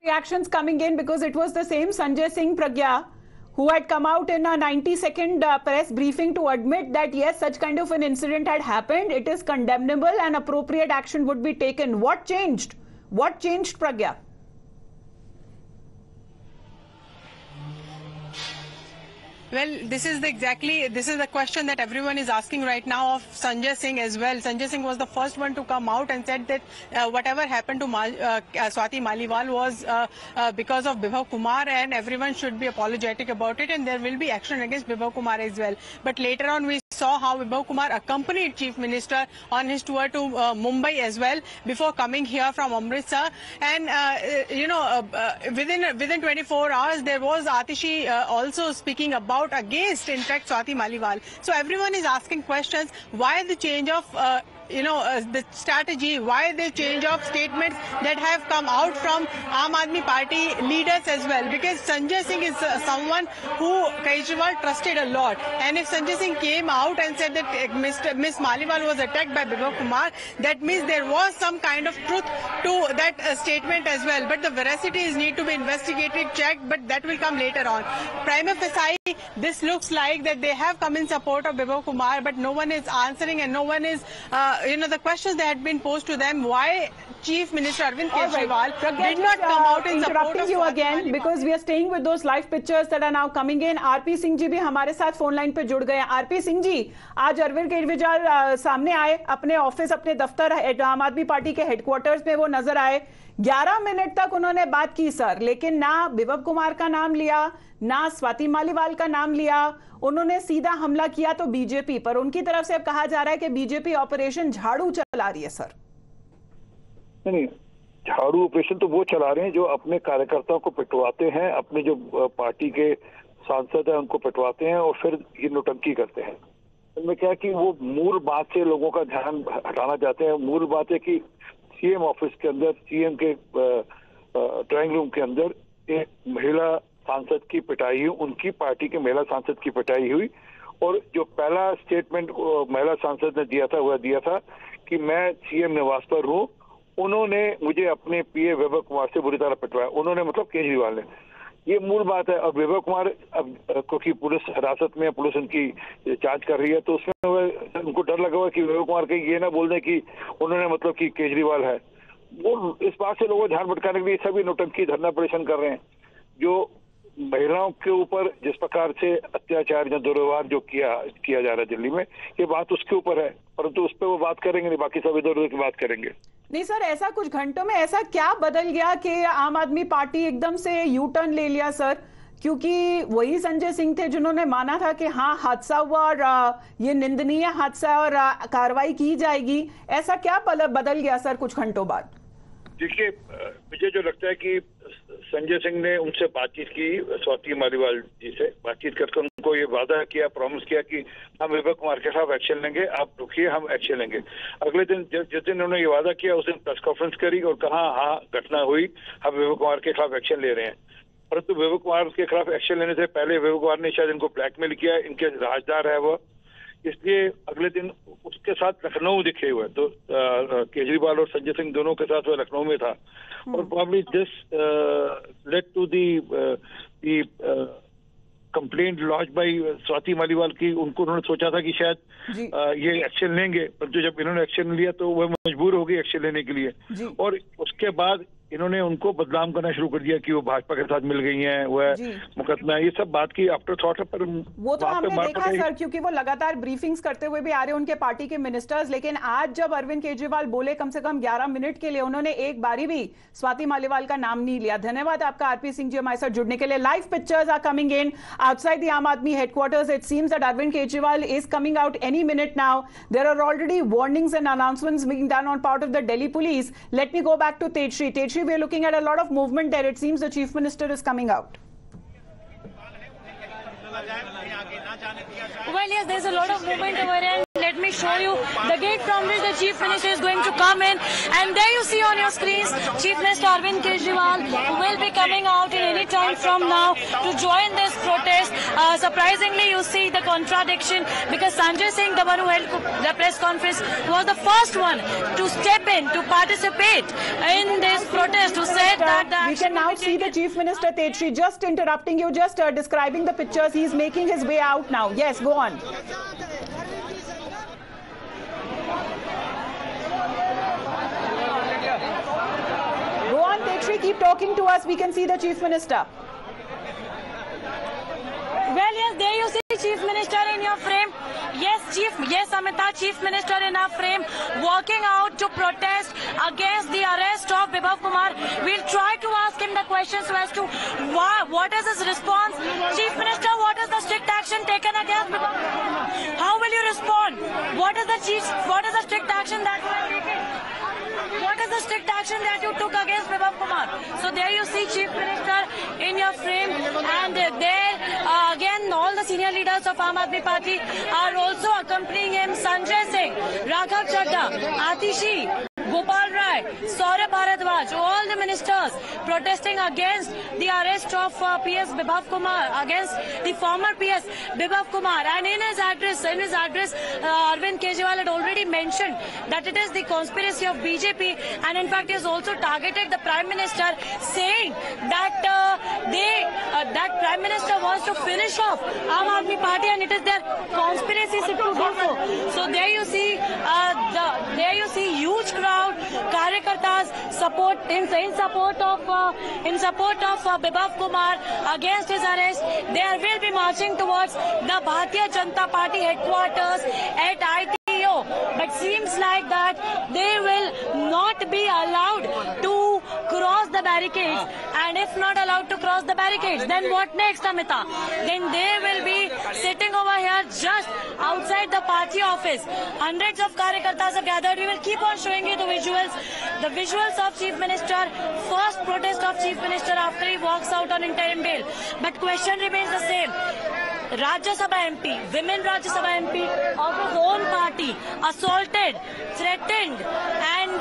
Reactions coming in because it was the same Sanjay Singh Pragya who had come out in a 90-second press briefing to admit that yes, such kind of an incident had happened. It is condemnable and appropriate action would be taken. What changed? What changed, Pragya? Well, this is the question that everyone is asking right now of Sanjay Singh as well. Sanjay Singh was the first one to come out and said that whatever happened to Swati Maliwal was because of Bibhav Kumar, and everyone should be apologetic about it, and there will be action against Bibhav Kumar as well. But later on, we saw how Bibhav Kumar accompanied Chief Minister on his tour to Mumbai as well before coming here from Amritsar. And within 24 hours, there was Atishi also speaking about against, in fact, Swati Maliwal. So everyone is asking questions. Why the change of the strategy? Why the change of statements that have come out from Aam Aadmi Party leaders as well? Because Sanjay Singh is someone who Kejriwal trusted a lot. And if Sanjay Singh came out and said that Miss Maliwal was attacked by Bibhav Kumar, that means there was some kind of truth to that statement as well. But the veracities need to be investigated, checked, but that will come later on. Prima facie, this looks like that they have come in support of Bibhav Kumar, but no one is answering and no one is the questions that had been posed to them, why Chief Minister Arvind Kejriwal did not come out in support of you again Maliwal. Because we are staying with those live pictures that are now coming in. RP Singh ji भी हमारे साथ phone line पे जुड़ गए हैं. RP Singh जी, आज अरविंद केजरीवाल सामने आए, अपने ऑफिस, अपने दफ्तर आम आदमी पार्टी के हेडक्वार्टर्स में वो नजर आए. 11 मिनट तक उन्होंने बात की सर, लेकिन ना बिभव कुमार का नाम लिया, ना स्वाति मालीवाल का नाम लिया. उन्होंने सीधा हमला किया तो बीजेपी पर. उनकी तरफ से अब कहा जा रहा है कि बीजेपी ऑपरेशन झाड़ू चला रही है सर. नहीं, झाड़ू ऑपरेशन तो वो चला रहे हैं जो अपने कार्यकर्ताओं को पिटवाते हैं, अपने जो पार्टी के सांसद हैं उनको पिटवाते हैं और फिर ये नौटंकी करते हैं. इनमें क्या है कि वो मूल बात से लोगों का ध्यान हटाना चाहते हैं. मूल बात है कि सीएम ऑफिस के अंदर, सीएम के ड्राइंग रूम के अंदर एक महिला सांसद की पिटाई हुई, उनकी पार्टी के महिला सांसद की पिटाई हुई. और जो पहला स्टेटमेंट महिला सांसद ने दिया था वह दिया था कि मैं सीएम निवास पर हूं, उन्होंने मुझे अपने पीए विभव कुमार से बुरी तरह पिटवाया. उन्होंने मतलब केजरीवाल ने. ये मूल बात है. अब विभव कुमार अब क्योंकि पुलिस हिरासत में, पुलिस उनकी जांच कर रही है, तो उसमें उनको डर लगा हुआ कि विभव कुमार कहीं ये ना बोल दें कि उन्होंने मतलब कि केजरीवाल है. वो इस बात से लोगों को ध्यान भटकाने के लिए सभी नौटंकी, धरना प्रदर्शन कर रहे हैं. जो महिलाओं के ऊपर जिस प्रकार से अत्याचार या दुर्व्यवहार जो किया जा रहा है दिल्ली में, ये बात उसके ऊपर है, परंतु उस पर वो बात करेंगे नहीं, बाकी सब इधर उधर की बात करेंगे. नहीं सर, ऐसा कुछ घंटों में ऐसा क्या बदल गया कि आम आदमी पार्टी एकदम से यू टर्न ले लिया सर? क्योंकि वही संजय सिंह थे जिन्होंने माना था कि हाँ हादसा हुआ और ये निंदनीय हादसा और कार्रवाई की जाएगी. ऐसा क्या बदल गया सर कुछ घंटों बाद? देखिए, मुझे जो लगता है कि संजय सिंह ने उनसे बातचीत की, स्वाति मालीवाल जी से बातचीत करके उनको ये वादा किया, प्रॉमिस किया कि हम विभव कुमार के खिलाफ एक्शन लेंगे, आप रुकिए, हम एक्शन लेंगे. अगले दिन जिस दिन उन्होंने ये वादा किया उस दिन प्रेस कॉन्फ्रेंस करी और कहा हाँ घटना हुई, हम विभव कुमार के खिलाफ एक्शन ले रहे हैं. परंतु विभव कुमार के खिलाफ एक्शन लेने से पहले विभव कुमार ने शायद इनको ब्लैकमेल किया, इनके राजदार है वो, इसलिए अगले दिन उसके साथ लखनऊ दिखे हुए. तो केजरीवाल और संजय सिंह दोनों के साथ वो लखनऊ में था. और probably this led to the complaint launch by Swati Maliwal की. उन्होंने सोचा था कि शायद ये एक्शन लेंगे, परंतु जब इन्होंने एक्शन लिया तो वह मजबूर हो गई एक्शन लेने के लिए. और उसके बाद इन्होंने उनको बदनाम करना शुरू कर दिया कि वो भाजपा के साथ मिल गई हैं, वह मुकदमा, ये सब बात की आफ्टर थॉट है. पर वो तो हमने देखा सर, क्योंकि वो लगातार ब्रीफिंग्स करते हुए भी आ रहे हैं उनके पार्टी के मिनिस्टर्स. लेकिन आज जब अरविंद केजरीवाल बोले, कम से कम 11 मिनट के लिए उन्होंने एक बारी भी स्वाति मालीवाल का नाम नहीं लिया. धन्यवाद आपका आरपी सिंह जी हमारे साथ जुड़ने के लिए. Live pictures are coming in outside the Aam Aadmi headquarters. It seems that Arvind Kejriwal is coming out any minute now. There are already warnings and announcements being done on part of the Delhi police. Let me go back to Tejshri. Tejshri, we are looking at a lot of movement there. It seems the Chief Minister is coming out. Well, yes, there's a lot of movement over here. Let me show you the gate from which the Chief Minister is going to come in. And there you see on your screens, Chief Minister Arvind Kejriwal will be coming out in any time from now to join this protest. Surprisingly, you see the contradiction because Sanjay Singh, the one who held the press conference, was the first one to step in, to participate in this protest, who said that we can now see the Chief Minister. Tetri, just interrupting you, just describing the pictures. He's making his way out now. Yes, go on. Go on, Tetri, keep talking to us. We can see the Chief Minister. Well, yes, there you see Chief Minister in your frame. Yes, Amita, Chief Minister in our frame, walking out to protest against the arrest of Bibhav Kumar. We'll try to ask him the questions as to what is his response. Chief Minister, what is the strict action taken against Bibhav Kumar? How will you respond? What is the strict action that you have taken? What is the strict action that you took against Bibhav Kumar? So there you see Chief Minister in your frame, and there again all the senior leaders of Aam Aadmi Party are also accompanying him. Sanjay Singh, Raghav Chadha, Atishi, Gopal Rai, Saurabh Bharadwaj, all the ministers protesting against the arrest of PS Bibhav Kumar, against the former PS Bibhav Kumar. And in his address, Arvind Kejriwal had already mentioned that it is the conspiracy of BJP, and in fact he has also targeted the Prime Minister, saying that that Prime Minister wants to finish off Aam Aadmi Party and it is their conspiracy to do so. So there you see huge crowd, Karyakartas in support of Bibhav Kumar against his arrest. They will be marching towards the Bharatiya Janata Party headquarters at ITO, but seems like that they will not be allowed to cross the barricades, and if not allowed to cross the barricades, then what next, Amita? Then they will be sitting over here just outside the party office. Hundreds of Karyakartas are gathered. We will keep on showing you the visuals of Chief Minister, first protest of Chief Minister after he walks out on interim bail. But question remains the same. Rajya Sabha MP, women Rajya Sabha MP of his own party, assaulted, threatened, and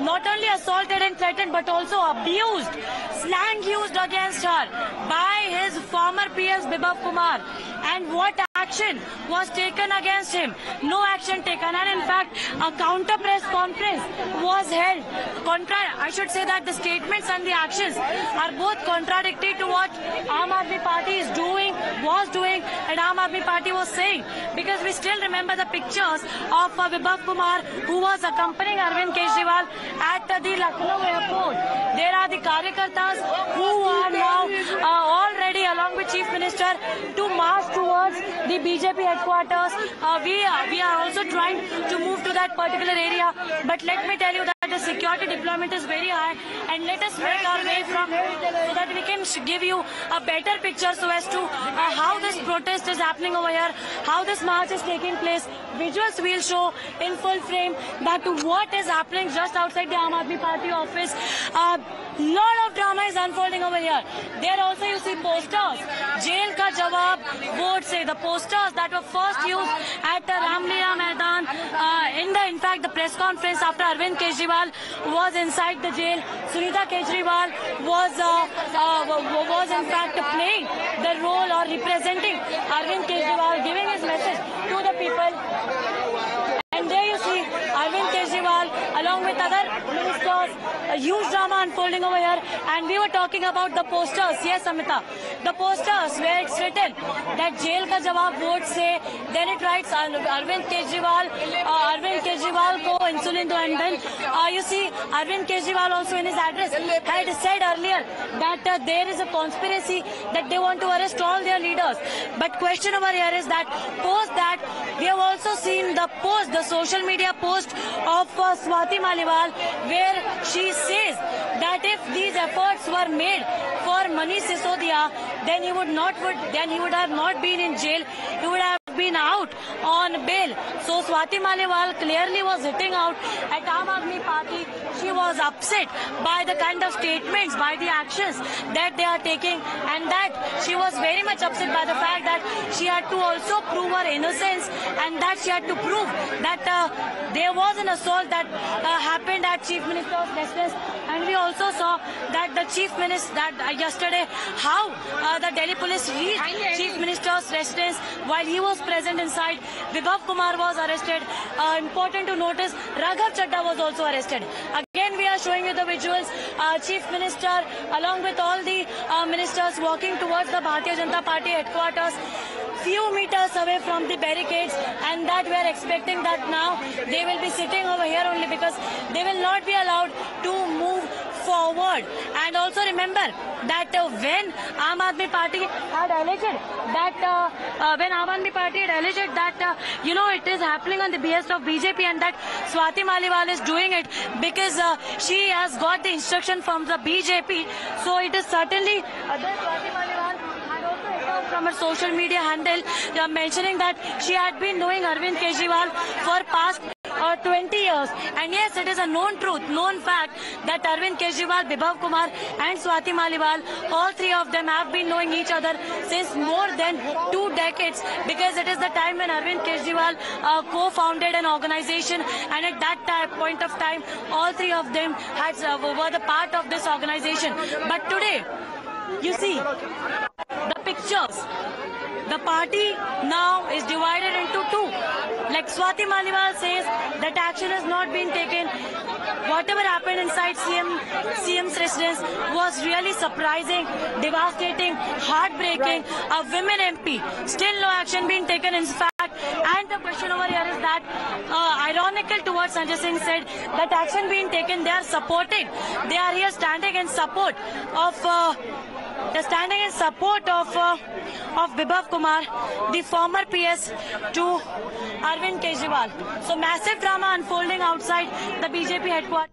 not only assaulted and threatened but also abused, slang used against her by his former PS Bibhav Kumar. And what action was taken against him? No action taken, and in fact a counter press conference was held. I should say that the statements and the actions are both contradictory to what Aam Aadmi Party was doing and Aam Aadmi Party was saying, because we still remember the pictures of Bibhav Kumar who was accompanying Arvind Kejriwal at the Lucknow airport. There are the Karyakartas who are now all ready along with Chief Minister to march towards the BJP headquarters. We are also trying to move to that particular area, but let me tell you that the security deployment is very high, and let us make our way from so that we can give you a better picture so as to how this protest is happening over here, how this march is taking place. Visuals will show in full frame that what is happening just outside the Aam Aadmi Party office. Lot of drama is unfolding over here. There also you see posters. Jail ka jawab vote se, the posters that were first used at the Ramlila Maidan in fact the press conference after Arvind Kejriwal was inside the jail. Sunita Kejriwal was in fact playing the role or representing Arvind Kejriwal, giving his message to the people. And there you see Arvind Kejriwal along with other ministers, a huge drama unfolding over here. And we were talking about the posters. Yes, Amita, the posters where it's written that jail ka jawab vote se, then it writes Arvind Kejriwal ko insulin do, and then you see Arvind Kejriwal also in his address had said earlier that there is a conspiracy that they want to arrest all their leaders. But question over here is that post that we have also seen the post, the social media post of Swati Maliwal, where she says that if these efforts were made for Manish Sisodia, then he would have not been in jail. He would have been out on bail. So Swati Maliwal clearly was hitting out at Aam Aadmi Party. she was upset by the kind of statements, by the actions that they are taking, and that she was very much upset by the fact that she had to also prove her innocence, and that she had to prove that there was an assault that happened at Chief Minister's residence. And we also saw that the Chief Minister, yesterday, how the Delhi police reached Chief Minister's residence while he was present inside. Vibhav Kumar was arrested. Important to notice, Raghav Chadha was also arrested. Again, we are showing you the visuals. Chief Minister, along with all the ministers, walking towards the Bharatiya Janata Party headquarters, few meters away from the barricades, and that we are expecting that now they will be sitting over here only, because they will not be allowed to move forward. And also remember that when Aam Aadmi Party had alleged that it is happening on the behest of BJP, and that Swati Maliwal is doing it because she has got the instruction from the BJP, so it is certainly that Swati Maliwal had also echoed from her social media handle mentioning that she had been knowing Arvind Kejriwal for past 20 years. And yes, it is a known truth, known fact that Arvind Kejriwal, Vibhav Kumar and Swati Maliwal, all three of them have been knowing each other since more than 2 decades, because it is the time when Arvind Kejriwal co-founded an organization, and at that point of time, all three of them were the part of this organization. But today, you see the pictures. The party now is divided into two. Like Swati Maliwal says that action has not been taken. Whatever happened inside CM's residence was really surprising, devastating, heartbreaking. A women MP, still no action being taken in fact. And the question over here is that, ironical towards Sanjay Singh said that action being taken, they are supporting. They are here standing in support of Vibhav Kumar, the former PS to Arvind Kejriwal. So massive drama unfolding outside the BJP headquarters.